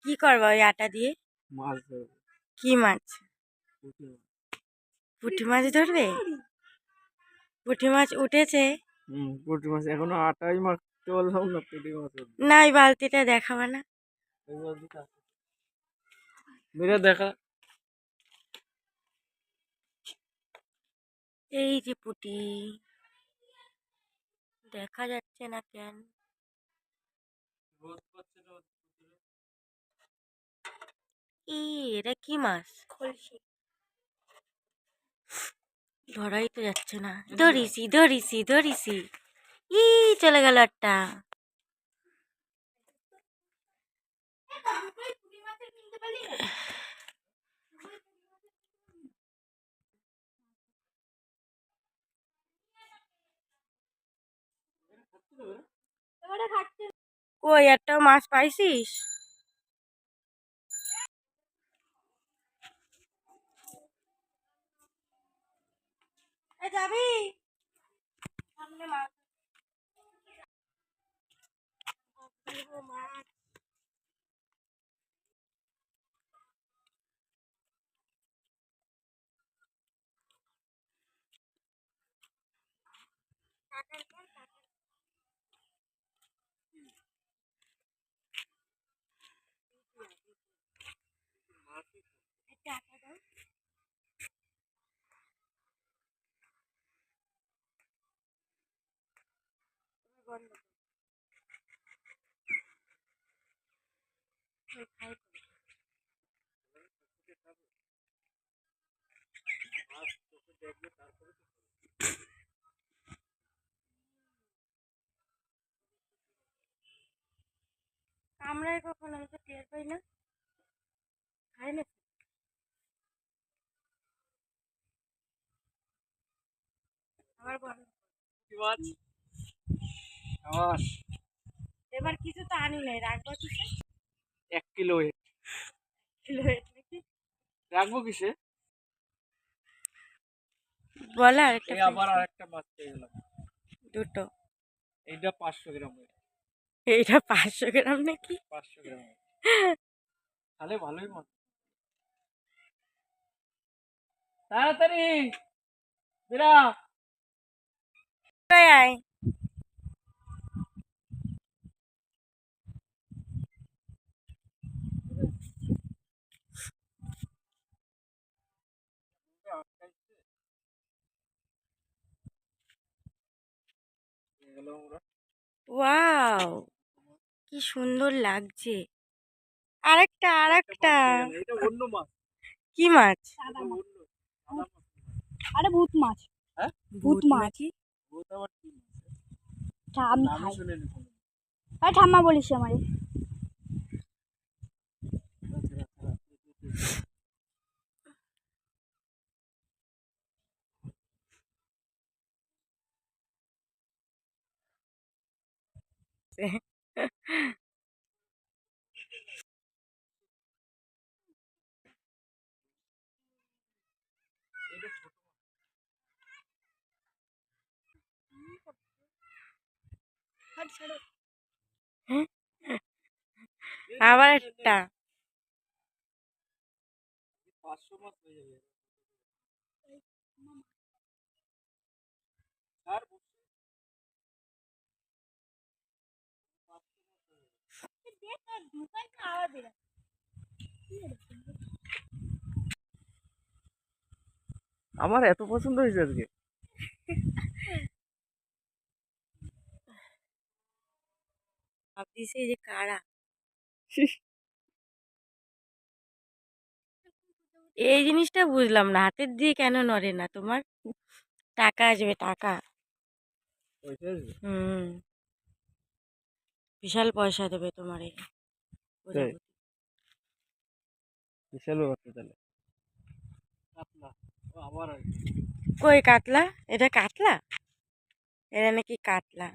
কি করবা ওই আটা দিয়ে? মাছ ধরবে। কি মাছ? পুঁটি মাছ ধরবে? পুঁটি মাছ উঠেছে? পুঁটি মাছ এখনো আটাই মারতে বললাম না, পুঁটি মাছ না ওই বালতিটা দেখাবা না? মেরে দেখা। এই যে পুঁটি, দেখা যাচ্ছে না কেন? এটা কি মাছ? ধরাই তো যাচ্ছে না। ধরিসি ধরিসি ধরিসি। চলে গেল একটা। কই একটা মাছ পাইছিস? যাবি সামনে মাছ মাছ। কামড়ায় কখন? আমি তো টের পাই না। খাই না আবার বল। এবার কিছু তো আনি নাই, রাখবো কিসে? 1 কিলো কিলো নাকি? রাখবো কিসে? বলা আরেকটা আবার আরেকটা মাছ পেয়ে গেলাম। দুটো। এইটা 500 গ্রাম। এইটা 500 গ্রাম নাকি? 500 গ্রাম তাহলে ভালোই মাছ। তাড়াতাড়ি বেরা। আয় ওয়াও, কি সুন্দর লাগছে। আরেকটা আরেকটা। এটা অন্য মাছ। কি মাছ? আরে ভূত মাছ। হ্যাঁ ভূত মাছ নাকি? ভূত আবার কি মাছ? আমি নামই খাই। শুনিনি কোনো। আরে ঠাম্মা বলিস আমারে। আবার একটা। 500 মাছ হয়ে যাবে। আমার এত পছন্দ হয়েছে আজকে। ভাবতেছি যে কারা। এই জিনিসটা বুঝলাম না, হাতের দিয়ে কেন নড়ে না তোমার? টাকা আসবে টাকা। হুম, বিশাল পয়সা দেবে তোমার এই প্রজাপতি। বিশাল ব্যাপারটা তাহলে। কাতলা আবার কই কাতলা? এটা কাতলা? এটা নাকি কাতলা?